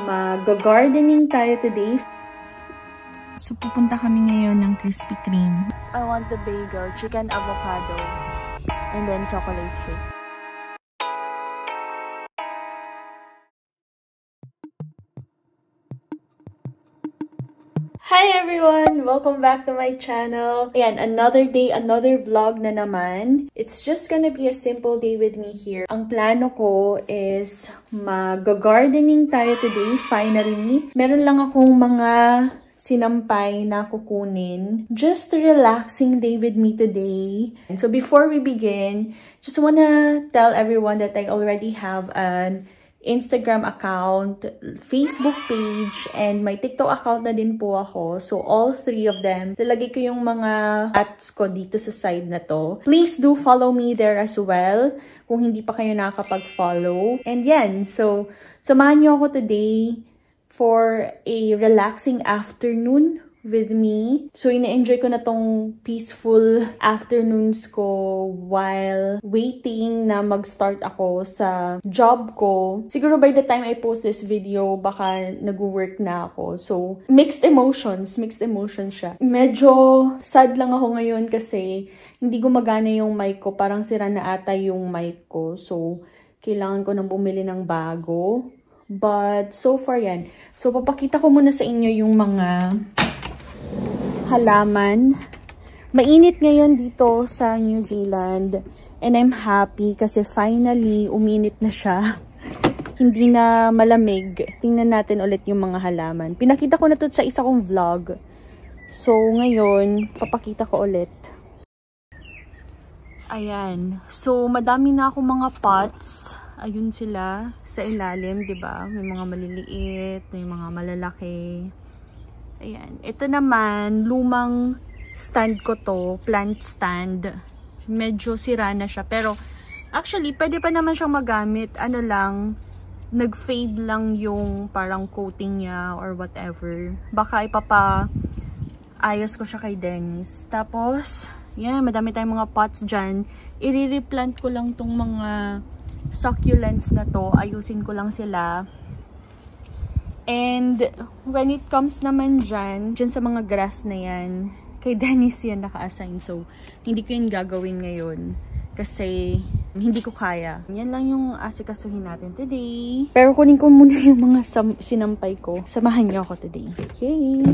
Mag-gardening tayo today. So, pupunta kami ngayon ng Krispy Kreme. I want the bagel, chicken avocado, and then chocolate shake. Hi everyone! Welcome back to my channel. Ayan, another day, another vlog na naman. It's just gonna be a simple day with me here. Ang plano ko is mag-gardening tayo today, finally. Meron lang akong mga sinampay na kukunin. Just a relaxing day with me today. And so before we begin, just wanna tell everyone that I already have an Instagram account, Facebook page, and may TikTok account na din po ako. So, all three of them. Lalagay ko yung mga ads ko dito sa side na to. Please do follow me there as well kung hindi pa kayo nakakapag-follow. And yan, so, samahan nyo ako today for a relaxing afternoon with me. So, ina-enjoy ko na tong peaceful afternoons ko while waiting na mag-start ako sa job ko. Siguro by the time I post this video, baka nag-work na ako. So, mixed emotions siya. Medyo sad lang ako ngayon kasi hindi gumagana yung mic ko. Parang sira na ata yung mic ko. So, kailangan ko nang bumili ng bago. But, so far yan. So, papakita ko muna sa inyo yung mga halaman. Mainit ngayon dito sa New Zealand and I'm happy kasi finally uminit na siya. Hindi na malamig. Tingnan natin ulit yung mga halaman. Pinakita ko na to sa isa kong vlog. So ngayon, papakita ko ulit. Ayan. So madami na akong mga pots. Ayun sila sa ilalim, 'di ba? May mga maliliit, may mga malalaki. Ayan. Ito naman, lumang stand ko to. Plant stand. Medyo sira na siya. Pero, actually, pwede pa naman siyang magamit. Ano lang, nag-fade lang yung parang coating niya or whatever. Baka ayos ko siya kay Dennis. Tapos, yan, madami tayong mga pots dyan. I-replant ko lang tong mga succulents na to. Ayusin ko lang sila. And when it comes naman dyan sa mga grass na yan, kay Dennis yan naka-assign. So, hindi ko yun gagawin ngayon. Kasi, hindi ko kaya. Yan lang yung asikasuhin natin today. Pero kunin ko muna yung mga sinampay ko. Samahan niyo ako today. Okay!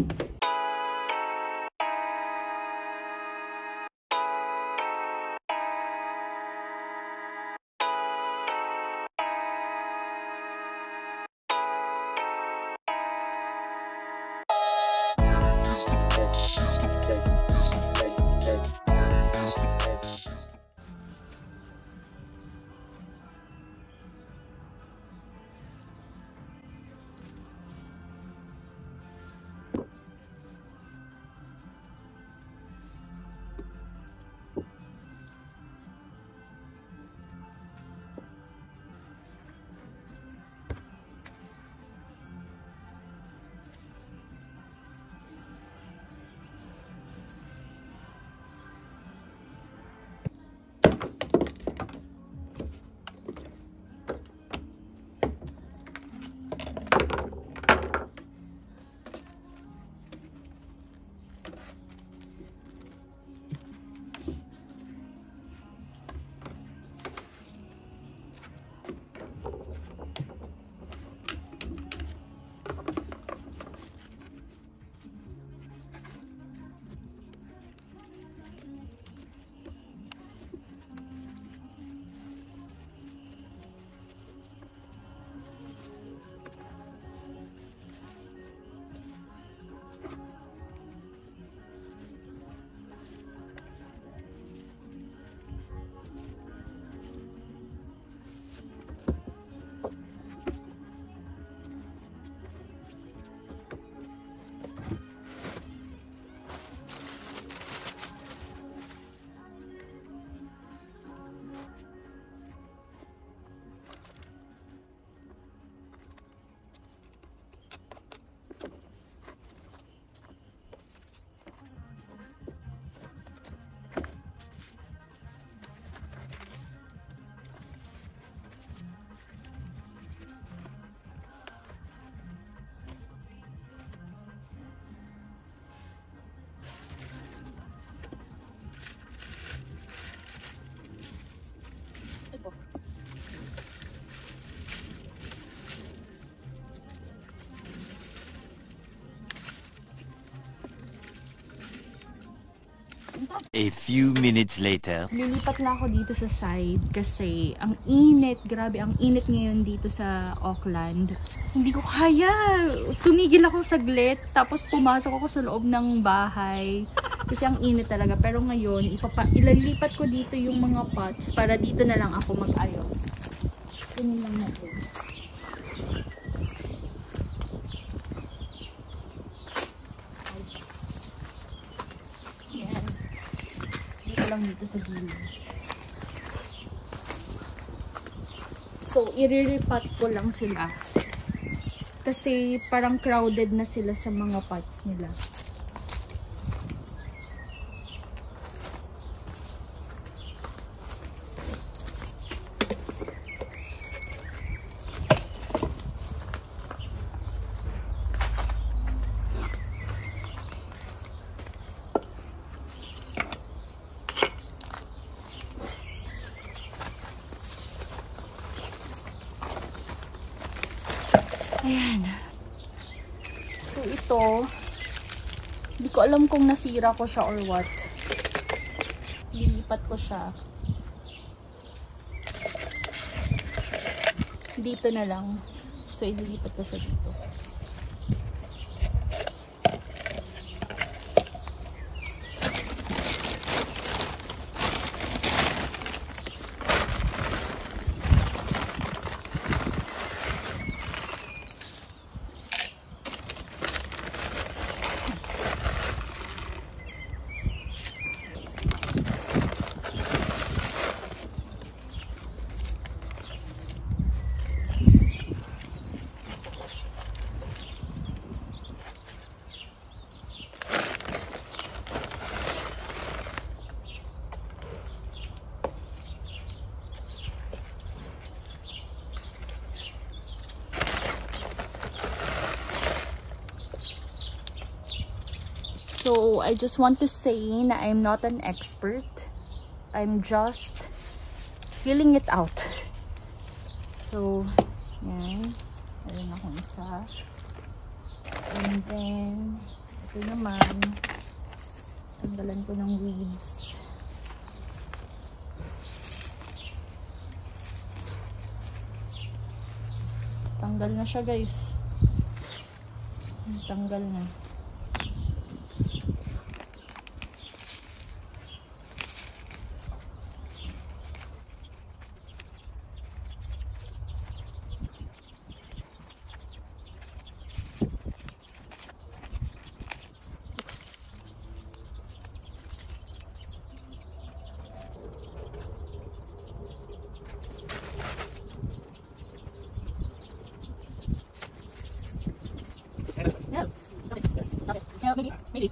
A few minutes later. Lilipat na ako dito sa side kasi ang init, grabe ang init ngayon dito sa Auckland. Hindi ko kaya. Tumigil ako saglit tapos pumasok ako sa loob ng bahay kasi ang init talaga. Pero ngayon, ilalipat ko dito yung mga pots para dito na lang ako mag-ayos. Ganun lang natin. Lang dito sa gilid. So, iriripat ko lang sila. Kasi parang crowded na sila sa mga pots nila. Ayan. So, ito, hindi ko alam kung nasira ko siya or what. Lilipat ko siya. Dito na lang. So, ililipat ko siya dito. So, I just want to say na I'm not an expert. I'm just feeling it out. So, yan. Meron akong isa. And then, ito naman. Tanggalan ko ng weeds. Tanggal na siya, guys. Tanggal na. Maybe.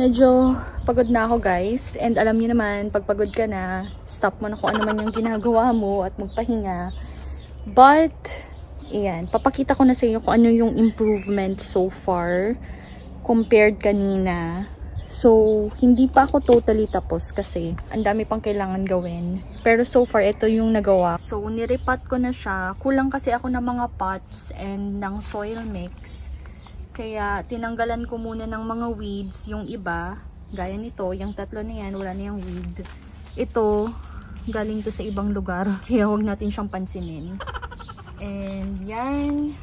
Medyo pagod na ako guys. And alam niyo naman, pag pagod ka na, stop mo na kung ano man yung ginagawa mo at magpahinga. But, ayan, papakita ko na sa inyo kung ano yung improvement so far compared kanina. So, hindi pa ako totally tapos kasi ang dami pang kailangan gawin. Pero so far, ito yung nagawa. So, niripat ko na siya. Kulang kasi ako ng mga pots and ng soil mix. Kaya, tinanggalan ko muna ng mga weeds. Yung iba, gaya nito, yung tatlo na yan, wala na yung weed. Ito, galing to sa ibang lugar. Kaya, huwag natin siyang pansinin. And, yan.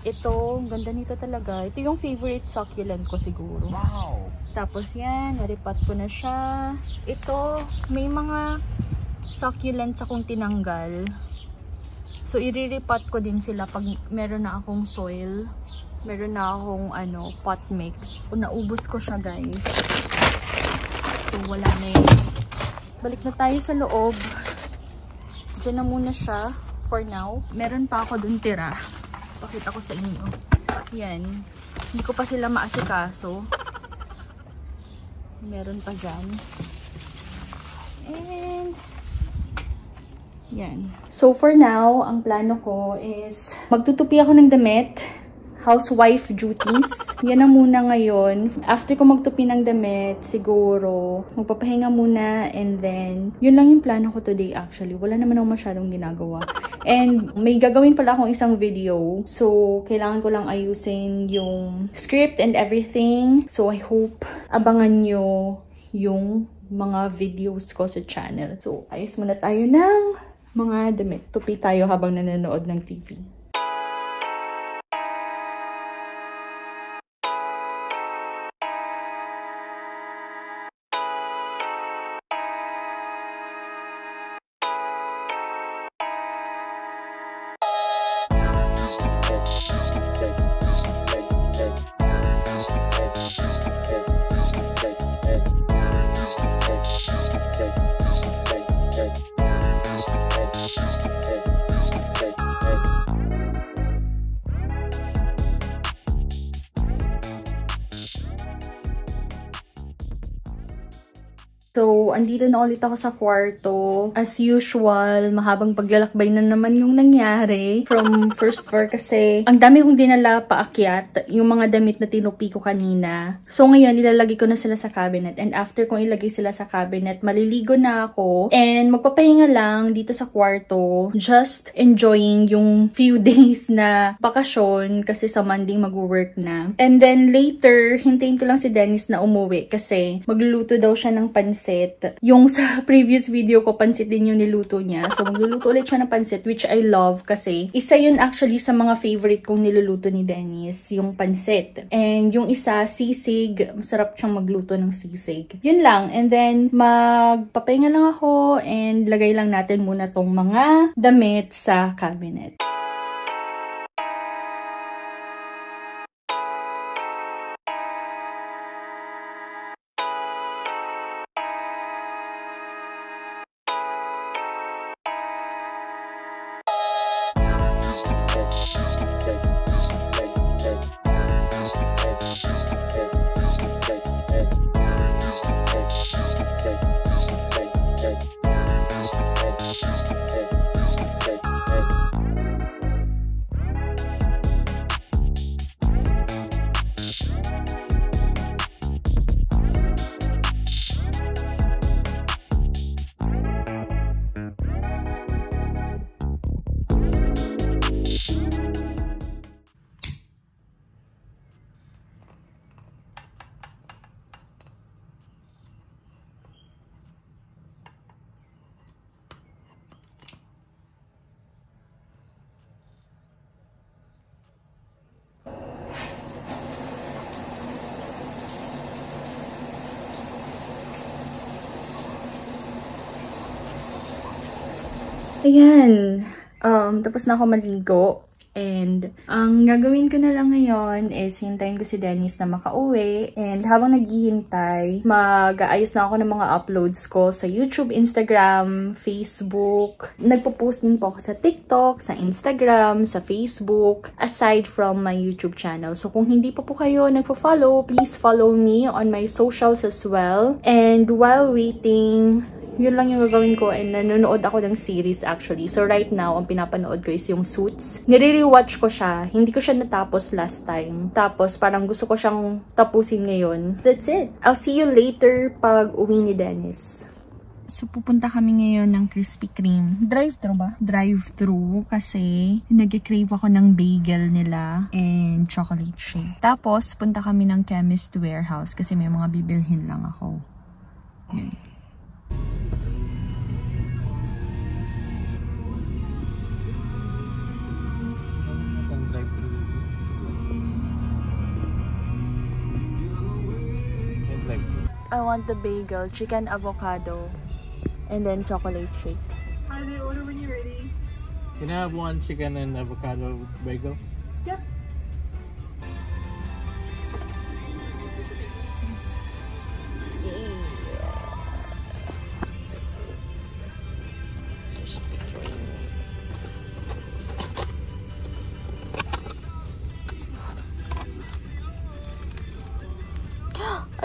Ito, ganda nito talaga. Ito yung favorite succulent ko siguro. Wow! Tapos, yan, naripat ko na siya. Ito, may mga succulents akong tinanggal. So, iriripat ko din sila pag meron na akong soil. Meron na akong pot mix. Naubos ko siya guys. So wala na yun. Balik na tayo sa loob. Diyan na muna siya for now. Meron pa ako dun tira. Pakita ko sa inyo. Yan. Hindi ko pa sila maasikaso. Meron pa dyan. And yan. So for now, ang plano ko is magtutupi ako ng damit. Housewife duties. Yan na muna ngayon. After ko magtupi ng damit, siguro, magpapahinga muna and then, yun lang yung plano ko today actually. Wala naman ako masyadong ginagawa. And may gagawin pala akong isang video. So, kailangan ko lang ayusin yung script and everything. So, I hope abangan nyo yung mga videos ko sa channel. So, ayos muna tayo ng mga damit. Tupi tayo habang nanonood ng TV. So, andito na ulit ako sa kwarto. As usual, mahabang paglalakbay na naman yung nangyari from first floor kasi ang dami kong dinala paakyat, yung mga damit na tinupi ko kanina. So, ngayon, ilalagay ko na sila sa cabinet. And after kong ilagay sila sa cabinet, maliligo na ako. And magpapahinga lang dito sa kwarto. Just enjoying yung few days na bakasyon kasi sa Monday mag-work na. And then later, hintayin ko lang si Dennis na umuwi kasi magluluto daw siya ng pansit. Yung sa previous video ko, pansit din yung niluto niya. So, magluluto ulit siya ng pansit, which I love kasi isa yun actually sa mga favorite kong niluluto ni Dennis, yung pansit. And yung isa, sisig. Masarap siyang magluto ng sisig. Yun lang. And then, magpapahinga lang ako and lagay lang natin muna tong mga damit sa cabinet. Ayan. Tapos na ako maligo. And ang gagawin ko na lang ngayon is hintayin ko si Dennis na makauwi. And habang naghihintay, mag-aayos na ako ng mga uploads ko sa YouTube, Instagram, Facebook. Nagpo-post din po ako sa TikTok, sa Instagram, sa Facebook, aside from my YouTube channel. So kung hindi pa po kayo nagpo-follow, please follow me on my socials as well. And while waiting, yun lang yung gagawin ko, and nanonood ako ng series actually. So right now, ang pinapanood ko is yung Suits. Nire-rewatch ko siya. Hindi ko siya natapos last time. Tapos parang gusto ko siyang tapusin ngayon. That's it. I'll see you later pag uwi ni Dennis. So pupunta kami ngayon ng Krispy Kreme. Drive-thru ba? Drive-thru kasi nag-crave ako ng bagel nila and chocolate shake. Tapos punta kami ng Chemist Warehouse kasi may mga bibilhin lang ako. Yun. I want the bagel, chicken avocado, and then chocolate shake. Hi, they order when you're ready. Can I have one chicken and avocado bagel? Yep.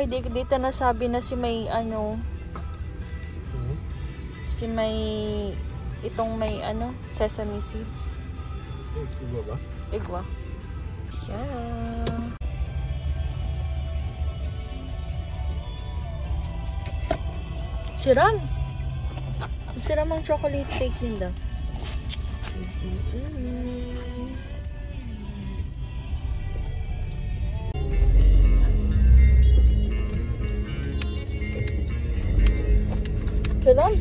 Ay, dito nasabi na si may ano, si may, itong may ano, sesame seeds. Igwa ba? Igwa. Yeah. Siram. Siram ang chocolate shake nila. Siram.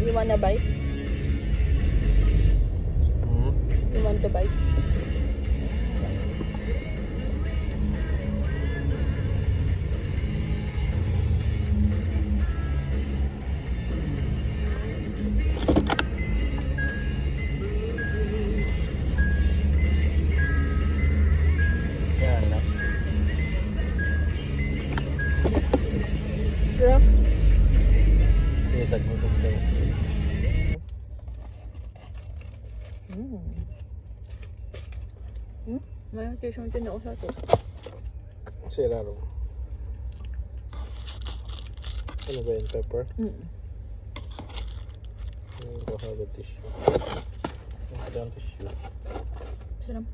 You wanna bite? You want to bite? Yeah, that's Sure. Tinitag mo sa tayo. May tisong tinao sa to. Sira ro. Ano ba yun? Pepper? Go have a tissue. Put down tissue. Siram.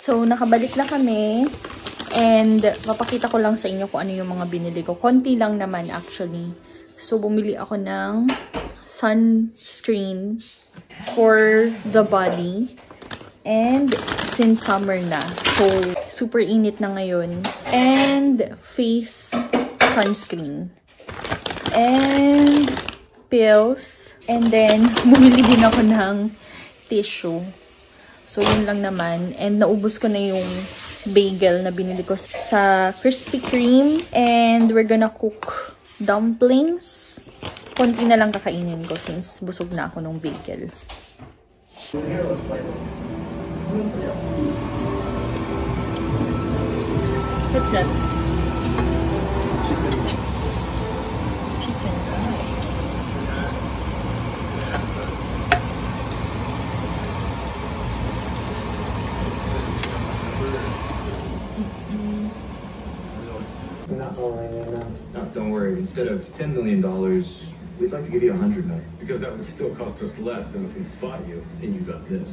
So, nakabalik na kami. And, mapakita ko lang sa inyo kung ano yung mga binili ko. Konti lang naman, actually. So, bumili ako ng sunscreen for the body. And, since summer na. So, super init na ngayon. And, face sunscreen. And, pills. And then, bumili din ako ng tissue. So, yun lang naman. And naubos ko na yung bagel na binili ko sa Krispy Kreme. And we're gonna cook dumplings. Konti na lang kakainin ko since busog na ako ng bagel. What's that? Chicken rice. No, don't worry. Instead of $10 million, we'd like to give you $100 million. Because that would still cost us less than if we fought you and you got this.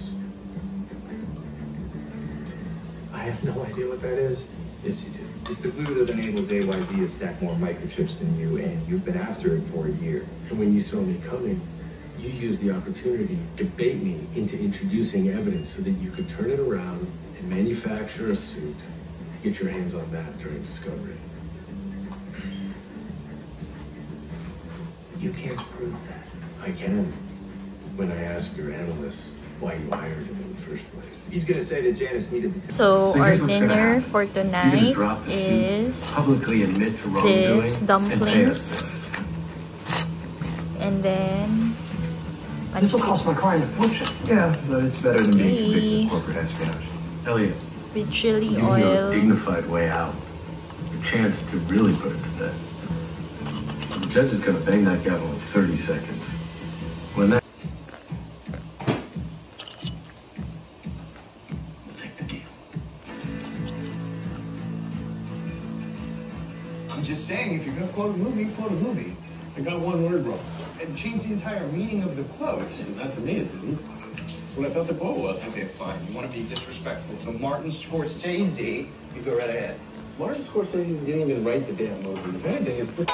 I have no idea what that is. Yes, you do. It's the glue that enables AYZ to stack more microchips than you, and you've been after it for a year. And when you saw me coming, You used the opportunity to bait me into introducing evidence so that you could turn it around and manufacture a suit to get your hands on that during discovery. You can't prove that. I can. When I ask your analysts why you hired him in the first place. He's gonna say that Janice needed the So our here's what's gonna dinner happen. for You're tonight gonna drop the suit, is publicly admit to wrongdoing, this and pay us dumplings, and then This will cost my client a fortune. Yeah, but it's better than being convicted Hey. of corporate espionage. Elliot, with chili give you a oil. dignified way out. A chance to really put it to bed. The judge is gonna bang that gavel in 30 seconds. When that... We'll take the deal. I'm just saying, if you're gonna quote a movie, quote a movie. I got one word wrong. And change the entire meaning of the quote. Not to me, it didn't. What I thought the quote was. Okay, fine. You want to be disrespectful. So Martin Scorsese, you go right ahead. Martin Scorsese didn't even write the damn movie. If anything, it's the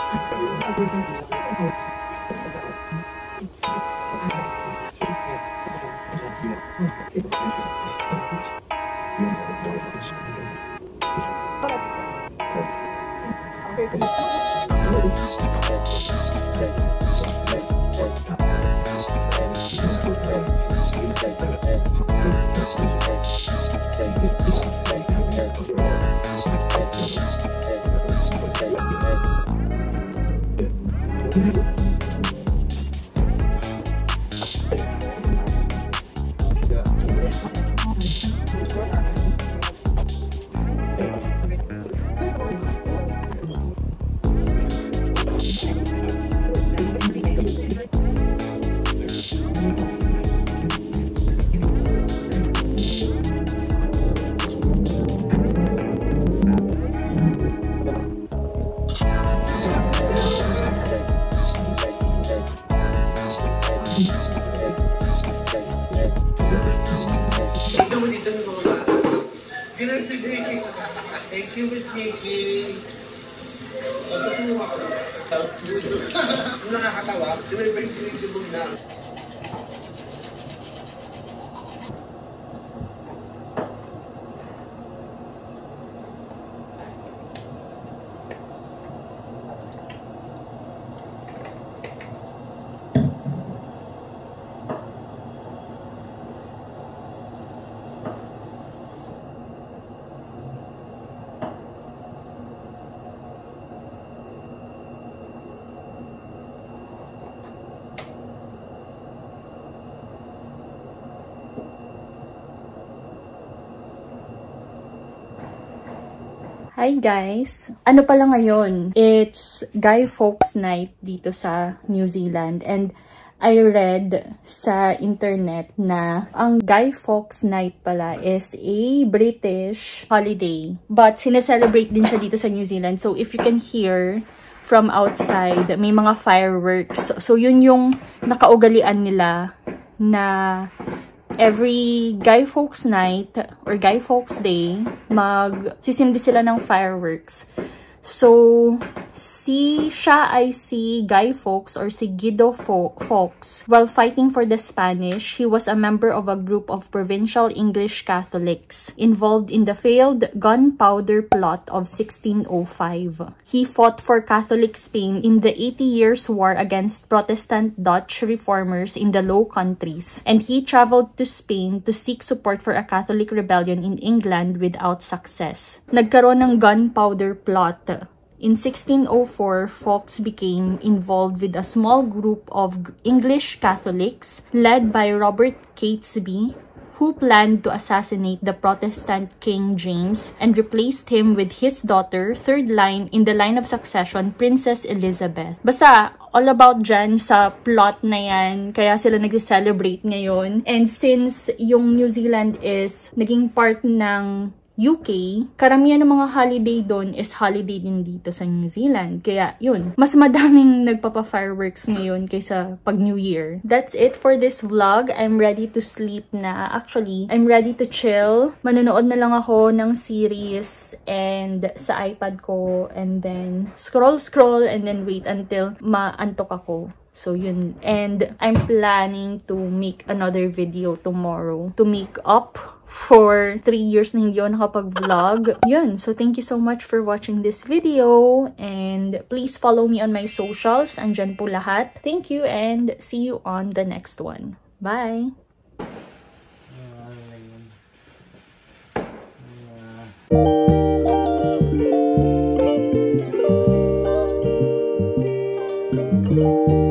Thank you, Miss Nikki. Nakakatawa. Di ba yung sinisibog na? Hi guys! Ano pala ngayon? It's Guy Fawkes Night dito sa New Zealand, and I read sa internet na ang Guy Fawkes Night pala is a British holiday. But sineselebrate din siya dito sa New Zealand. So if you can hear from outside, may mga fireworks. So yun yung nakaugalian nila na every Guy Fawkes Night or Guy Fawkes Day, magsisindi sila ng fireworks. So, siya ay si Guy Fawkes or si Guido Fawkes. While fighting for the Spanish, he was a member of a group of provincial English Catholics involved in the failed gunpowder plot of 1605. He fought for Catholic Spain in the 80 Years' War against Protestant Dutch reformers in the Low Countries, and he traveled to Spain to seek support for a Catholic rebellion in England without success. Nagkaroon ng gunpowder plot. In 1604, Fawkes became involved with a small group of English Catholics led by Robert Catesby, who planned to assassinate the Protestant King James and replaced him with his daughter, third line in the line of succession, Princess Elizabeth. Basta, all about dyan sa plot na yan, kaya sila nag-celebrate ngayon. And since yung New Zealand is naging part ng UK, karamihan ng mga holiday doon is holiday din dito sa New Zealand. Kaya yun, mas madaming nagpapa-fireworks ngayon kaysa pag New Year. That's it for this vlog. I'm ready to sleep na. Actually, I'm ready to chill. Manonood na lang ako ng series and sa iPad ko, and then scroll and then wait until maantok ako. So, yun. And I'm planning to make another video tomorrow to make up for 3 years na hindi ako nakapag-vlog. Yun. So, thank you so much for watching this video. And please follow me on my socials. Andyan po lahat. Thank you and see you on the next one. Bye! Thank you.